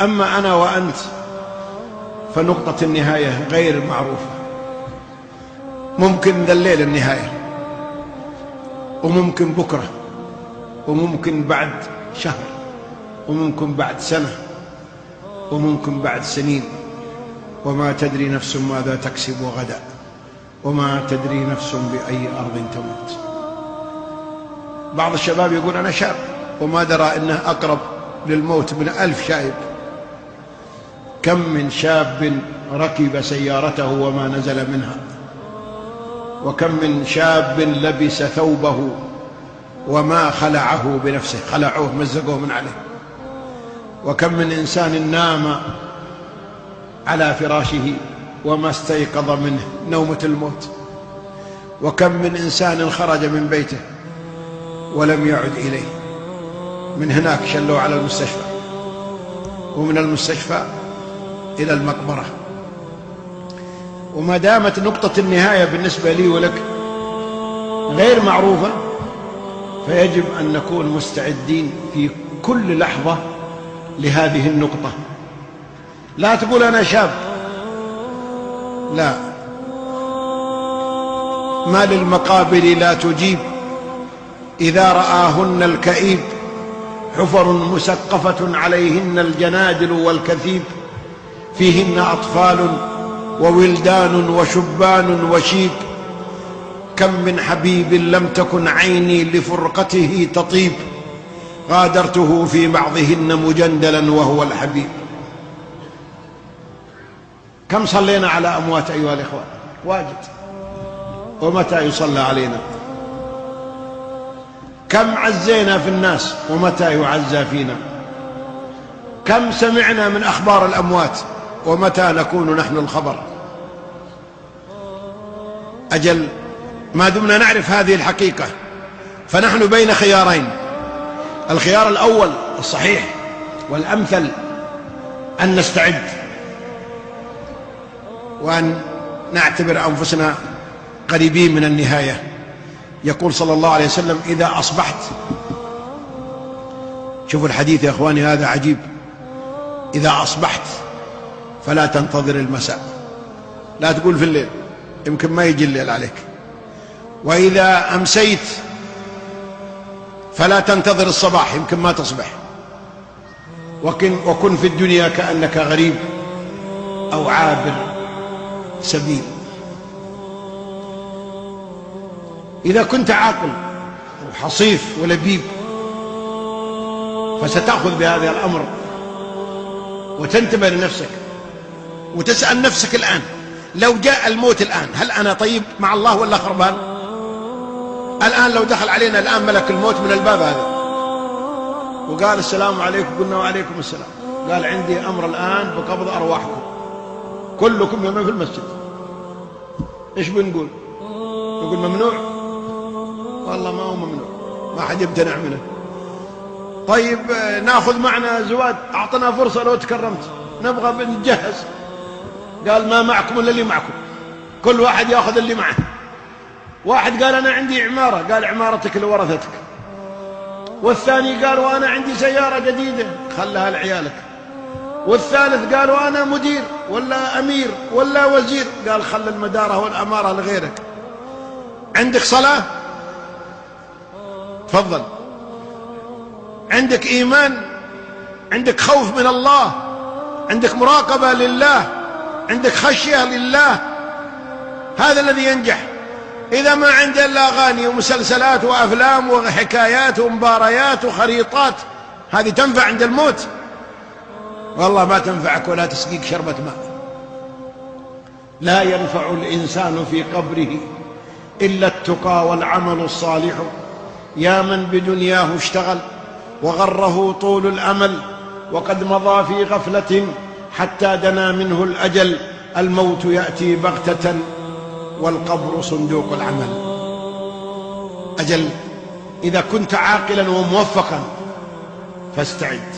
أما أنا وأنت فنقطة النهاية غير معروفة. ممكن ذا الليل النهاية، وممكن بكرة، وممكن بعد شهر، وممكن بعد سنة، وممكن بعد سنين. وما تدري نفس ماذا تكسب غدا، وما تدري نفس بأي أرض تموت. بعض الشباب يقول أنا شاب وما درى إنه أقرب للموت من 1000 شايب. كم من شاب ركب سيارته وما نزل منها، وكم من شاب لبس ثوبه وما خلعه بنفسه، خلعوه مزقوه من عليه. وكم من إنسان نام على فراشه وما استيقظ منه نومة الموت. وكم من إنسان خرج من بيته ولم يعد إليه، من هناك شلوه على المستشفى، ومن المستشفى إلى المقبرة. وما دامت نقطة النهاية بالنسبة لي ولك غير معروفة، فيجب أن نكون مستعدين في كل لحظة لهذه النقطة. لا تقول أنا شاب، لا، ما للمقابر لا تجيب إذا رآهن الكئيب، حفر مسقفة عليهن الجنادل والكثيب، فيهن أطفال وولدان وشبان وشيب. كم من حبيب لم تكن عيني لفرقته تطيب، غادرته في بعضهن مجندلا وهو الحبيب. كم صلينا على أموات أيها الإخوة؟ واجد. ومتى يصلى علينا؟ كم عزينا في الناس ومتى يعزى فينا؟ كم سمعنا من أخبار الأموات ومتى نكون نحن الخبر؟ أجل ما دمنا نعرف هذه الحقيقة فنحن بين خيارين. الخيار الأول الصحيح والأمثل أن نستعد وأن نعتبر أنفسنا قريبين من النهاية. يقول صلى الله عليه وسلم إذا أصبحت، شوفوا الحديث يا أخواني هذا عجيب، إذا أصبحت فلا تنتظر المساء، لا تقول في الليل يمكن ما يجي الليل عليك. وإذا أمسيت فلا تنتظر الصباح يمكن ما تصبح. وكن في الدنيا كأنك غريب أو عابر سبيل. إذا كنت عاقل وحصيف ولبيب فستأخذ بهذا الأمر وتنتبه لنفسك وتسأل نفسك الآن، لو جاء الموت الآن هل أنا طيب مع الله ولا خربان؟ الآن لو دخل علينا الآن ملك الموت من الباب هذا وقال السلام عليكم، قلنا وعليكم السلام، قال عندي أمر الآن بقبض أرواحكم كلكم يومين في المسجد، إيش بنقول؟ نقول ممنوع؟ والله ما هو ممنوع، ما حد يمتنع منه. طيب ناخذ معنا زواد، أعطنا فرصة لو تكرمت نبغى بنجهز، قال ما معكم إلا اللي معكم، كل واحد يأخذ اللي معه. واحد قال أنا عندي عمارة، قال عمارتك لورثتك. والثاني قال وأنا عندي سيارة جديدة، خلها لعيالك. والثالث قال وأنا مدير ولا أمير ولا وزير، قال خل المدارة والأمارة لغيرك. عندك صلاة؟ تفضل. عندك إيمان؟ عندك خوف من الله؟ عندك مراقبة لله؟ عندك خشية لله؟ هذا الذي ينجح. إذا ما عنده إلا أغاني ومسلسلات وأفلام وحكايات ومباريات وخريطات، هذه تنفع عند الموت؟ والله ما تنفعك ولا تسقيك شربة ماء. لا ينفع الإنسان في قبره إلا التقى والعمل الصالح. يا من بدنياه اشتغل وغره طول الأمل، وقد مضى في غفلة حتى دنا منه الأجل. الموت يأتي بغتة والقبر صندوق العمل. أجل إذا كنت عاقلا وموفقا فاستعد.